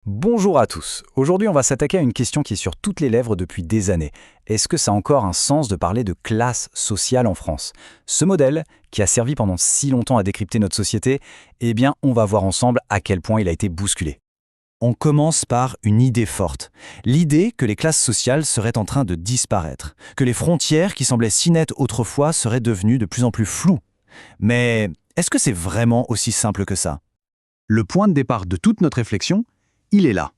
Bonjour à tous. Aujourd'hui, on va s'attaquer à une question qui est sur toutes les lèvres depuis des années. Est-ce que ça a encore un sens de parler de classe sociale en France? Ce modèle, qui a servi pendant si longtemps à décrypter notre société, eh bien, on va voir ensemble à quel point il a été bousculé. On commence par une idée forte. L'idée que les classes sociales seraient en train de disparaître, que les frontières qui semblaient si nettes autrefois seraient devenues de plus en plus floues. Mais est-ce que c'est vraiment aussi simple que ça? Le point de départ de toute notre réflexion, il est là,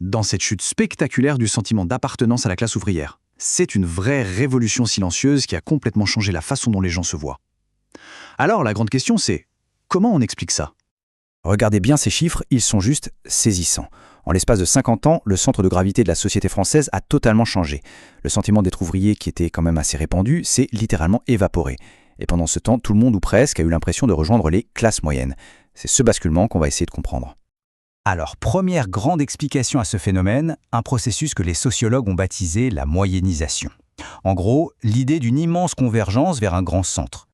dans cette chute spectaculaire du sentiment d'appartenance à la classe ouvrière. C'est une vraie révolution silencieuse qui a complètement changé la façon dont les gens se voient. Alors la grande question c'est, comment on explique ça? Regardez bien ces chiffres, ils sont juste saisissants. En l'espace de 50 ans, le centre de gravité de la société française a totalement changé. Le sentiment d'être ouvrier, qui était quand même assez répandu, s'est littéralement évaporé. Et pendant ce temps, tout le monde ou presque a eu l'impression de rejoindre les classes moyennes. C'est ce basculement qu'on va essayer de comprendre. Alors, première grande explication à ce phénomène, un processus que les sociologues ont baptisé la moyennisation. En gros, l'idée d'une immense convergence vers un grand centre.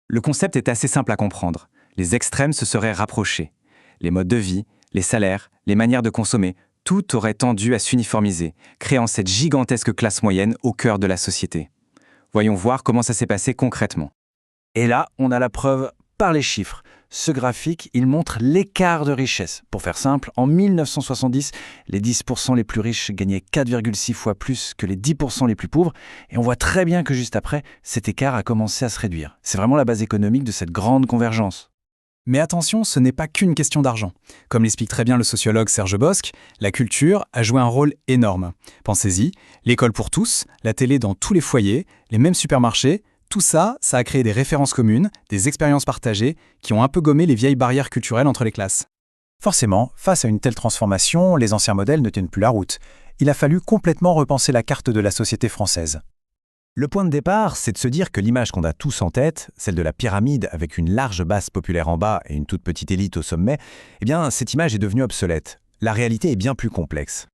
Le concept est assez simple à comprendre. Les extrêmes se seraient rapprochés. Les modes de vie, les salaires, les manières de consommer, tout aurait tendu à s'uniformiser, créant cette gigantesque classe moyenne au cœur de la société. Voyons voir comment ça s'est passé concrètement. Et là, on a la preuve par les chiffres. Ce graphique, il montre l'écart de richesse. Pour faire simple, en 1970, les 10% les plus riches gagnaient 4,6 fois plus que les 10% les plus pauvres. Et on voit très bien que juste après, cet écart a commencé à se réduire. C'est vraiment la base économique de cette grande convergence. Mais attention, ce n'est pas qu'une question d'argent. Comme l'explique très bien le sociologue Serge Bosc, la culture a joué un rôle énorme. Pensez-y, l'école pour tous, la télé dans tous les foyers, les mêmes supermarchés, tout ça, ça a créé des références communes, des expériences partagées qui ont un peu gommé les vieilles barrières culturelles entre les classes. Forcément, face à une telle transformation, les anciens modèles ne tiennent plus la route. Il a fallu complètement repenser la carte de la société française. Le point de départ, c'est de se dire que l'image qu'on a tous en tête, celle de la pyramide avec une large base populaire en bas et une toute petite élite au sommet, eh bien, cette image est devenue obsolète. La réalité est bien plus complexe.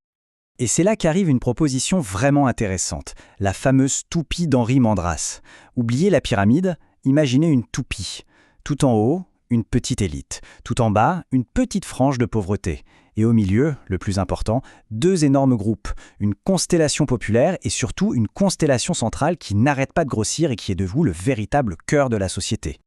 Et c'est là qu'arrive une proposition vraiment intéressante, la fameuse toupie d'Henri Mandras. Oubliez la pyramide, imaginez une toupie. Tout en haut, une petite élite. Tout en bas, une petite frange de pauvreté. Et au milieu, le plus important, deux énormes groupes, une constellation populaire et surtout une constellation centrale qui n'arrête pas de grossir et qui est devenue le véritable cœur de la société.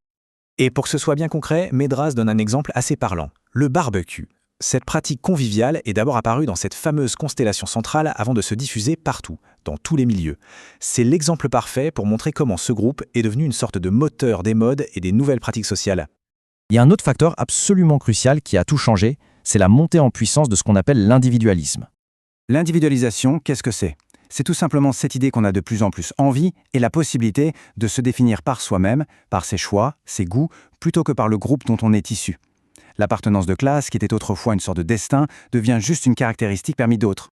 Et pour que ce soit bien concret, Mandras donne un exemple assez parlant, le barbecue. Cette pratique conviviale est d'abord apparue dans cette fameuse constellation centrale avant de se diffuser partout, dans tous les milieux. C'est l'exemple parfait pour montrer comment ce groupe est devenu une sorte de moteur des modes et des nouvelles pratiques sociales. Il y a un autre facteur absolument crucial qui a tout changé, c'est la montée en puissance de ce qu'on appelle l'individualisme. L'individualisation, qu'est-ce que c'est? C'est tout simplement cette idée qu'on a de plus en plus envie et la possibilité de se définir par soi-même, par ses choix, ses goûts, plutôt que par le groupe dont on est issu. L'appartenance de classe, qui était autrefois une sorte de destin, devient juste une caractéristique parmi d'autres.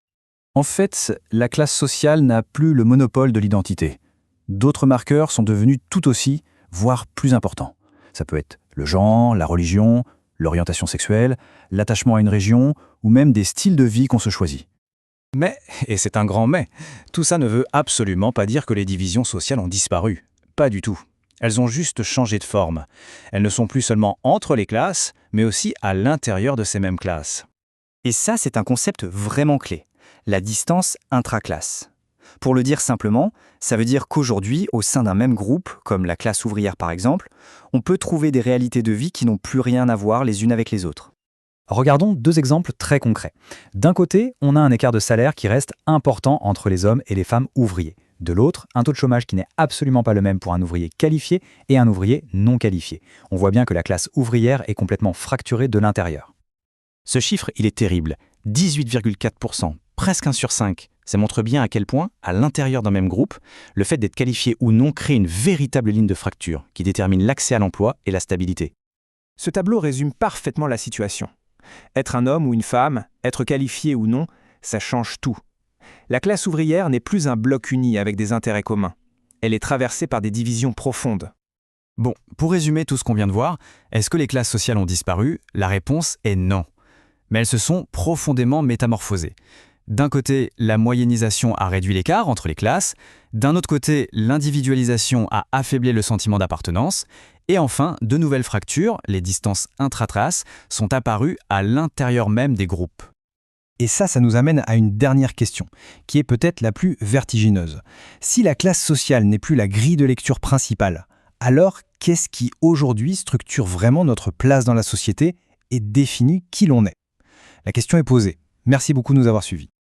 En fait, la classe sociale n'a plus le monopole de l'identité. D'autres marqueurs sont devenus tout aussi, voire plus importants. Ça peut être le genre, la religion, l'orientation sexuelle, l'attachement à une région, ou même des styles de vie qu'on se choisit. Mais, et c'est un grand mais, tout ça ne veut absolument pas dire que les divisions sociales ont disparu. Pas du tout. Elles ont juste changé de forme. Elles ne sont plus seulement entre les classes, mais aussi à l'intérieur de ces mêmes classes. Et ça, c'est un concept vraiment clé, la distance intraclasse. Pour le dire simplement, ça veut dire qu'aujourd'hui, au sein d'un même groupe, comme la classe ouvrière par exemple, on peut trouver des réalités de vie qui n'ont plus rien à voir les unes avec les autres. Regardons deux exemples très concrets. D'un côté, on a un écart de salaire qui reste important entre les hommes et les femmes ouvriers. De l'autre, un taux de chômage qui n'est absolument pas le même pour un ouvrier qualifié et un ouvrier non qualifié. On voit bien que la classe ouvrière est complètement fracturée de l'intérieur. Ce chiffre, il est terrible. 18,4%, presque 1 sur 5. Ça montre bien à quel point, à l'intérieur d'un même groupe, le fait d'être qualifié ou non crée une véritable ligne de fracture qui détermine l'accès à l'emploi et la stabilité. Ce tableau résume parfaitement la situation. Être un homme ou une femme, être qualifié ou non, ça change tout. La classe ouvrière n'est plus un bloc uni avec des intérêts communs. Elle est traversée par des divisions profondes. Bon, pour résumer tout ce qu'on vient de voir, est-ce que les classes sociales ont disparu? La réponse est non. Mais elles se sont profondément métamorphosées. D'un côté, la moyennisation a réduit l'écart entre les classes, d'un autre côté, l'individualisation a affaibli le sentiment d'appartenance, et enfin, de nouvelles fractures, les distances intratraces, sont apparues à l'intérieur même des groupes. Et ça nous amène à une dernière question, qui est peut-être la plus vertigineuse. Si la classe sociale n'est plus la grille de lecture principale, alors qu'est-ce qui aujourd'hui structure vraiment notre place dans la société et définit qui l'on est? La question est posée. Merci beaucoup de nous avoir suivis.